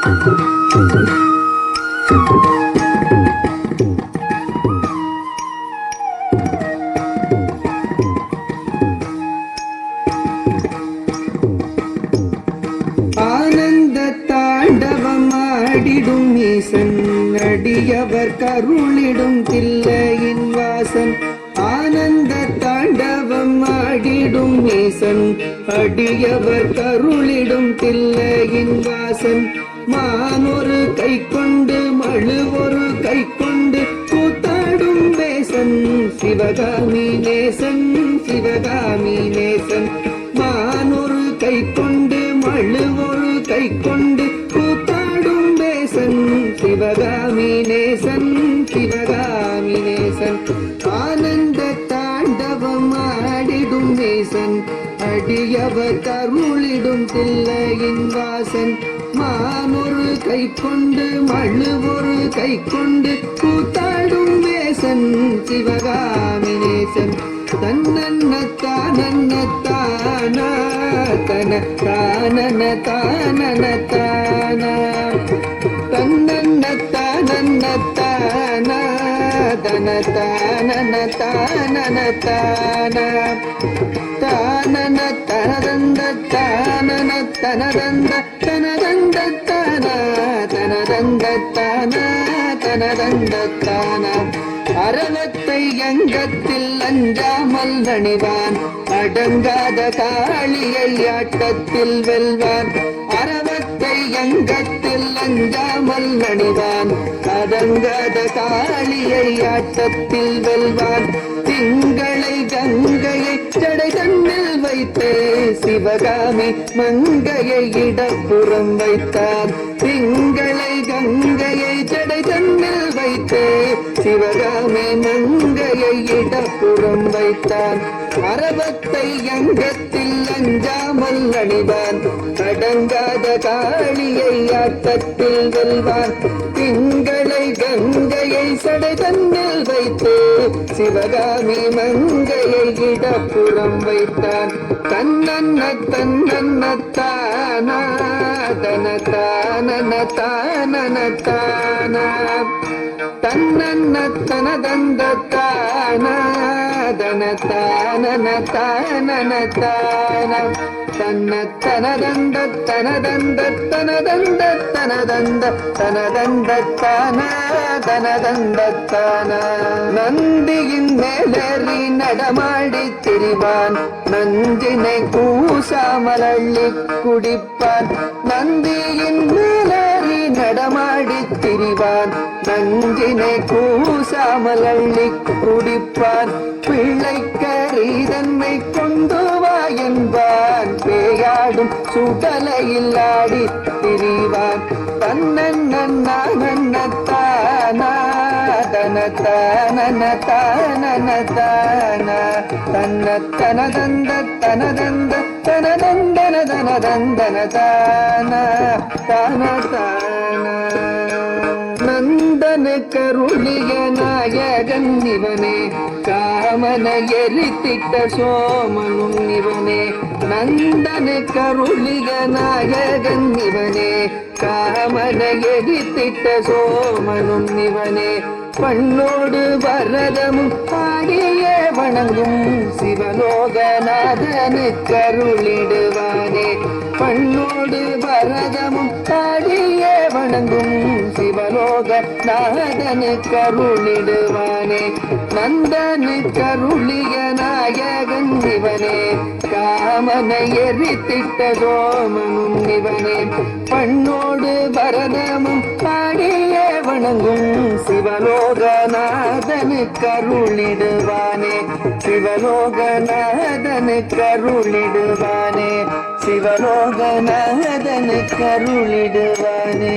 ஆனந்த தாண்டவம் ஆடிடும் ஈசன் அடியவர் கருளிடும் தில்லையின் வாசன். ஆனந்த தாண்டவம் ஆடிடும் ஈசன் அடியவர் கருளிடும் தில்லையின் வாசன். மானொரு கை கொண்டு மழுவொரு கை கொண்டு கூத்தாடும் வேசன் சிவகாமி நேசன் சிவகாமி நேசன். மானொரு கை கொண்டு மழுவொரு கை கொண்டு கூத்தாடும் வேசன் சிவகாமி நேசன் சிவகாமி நேசன். ஆனந்த தாண்டவம் ஆடிடும் நேசன் அடியவர் கருளிடும் தில்லையின் வாசன். மானொரு கை கொண்டு மழுவொரு கை கொண்டு கூத்தாடும் வேசன் சிவகாமி நேசன். தன்னன்ன தானன்ன தானா தன தானன தானன தானா தன்னன்ன தானன்ன தானா தன தானன தானன தானா தானன தனதந்த தானன தனதந்த தனதந்த தானா தனதந்த தானா தனதந்த தானா. அரவத்தை அங்கத்தில் அஞ்சாமல் அணிவான் அடங்காத காளியை ஆட்டத்தில் வெல்வான். அரவத்தை அங்கத்தில் அஞ்சாமல் அணிவான் அடங்காத காளியை ஆட்டத்தில் வெல்வான். திங்களை கங்கையை ஜடை தன்னில் வைத்தே சிவகாமி மங்கையை இடப்புறம் வைத்தான். திங்களை கங்கையை ஜடை தன்னில் வைத்தே சிவகாமி மங்கையை இடப்புறம் வைத்தான். அரவத்தை அங்கத்தில் அஞ்சாமல் அணிவான் அடங்காத காளியை ஆட்டத்தில் வெல்வான். திங்களை கங்கையை சடை தன்னில் வைத்து சிவகாமி மங்கையை இடப்புறம் வைத்தான். தன்னன்ன தன்னன்ன தானா தன தானன தானன தானா தன்னன்ன தனதந்த தானா தன தானன தானன தானா தன்ன தனதந்த தனதந்த தனதந்த தனதந்த தனதந்த தானா தனதந்த தானா. நந்தியின் மேலேறி நடமாடி திரிவான் நஞ்சினை கூசாமல் அள்ளி குடிப்பான். நந்தியின் மேலேறி நடமாடி திரிவான் நஞ்சினை கூசாமல் அள்ளி குடிப்பான். பிள்ளைக்கரீதன்மை கொண்டு வா என்பான் பேயாடும் சுடலையில் ஆடி திரிவான். தன்னன்ன தானா தன தானன தானன தானா தன்ன தனதந்த தனதந்த தனதந்தன தனதந்தன தானா தான தானா. நந்தன கருளிய நாயகன் இவனே காமன எரித்திட்ட சோமனும் இவனே. நந்தன கருளிய நாயகன் இவனே காமன எரித்திட்ட சோமனும் இவனே. பண்ணோடு பரதமும் பாடியே வணங்கும் சிவலோகநாதனு கருளிடுவானே. பண்ணோடு பரதமும் பாடியே வணங்கும் சிவலோகநாதனு கருளிடுவானே. நந்தனு கருளிய நாயகன் இவனே காமன எரித்திட்ட சோமனும் இவனே. பண்ணோடு பரதமும் பாடியே வணங்கும் சிவலோகநாதனு கருளிடுவானே சிவலோகநாதனு கருளிடுவானே சிவலோகநாதனு கருளிடுவானே.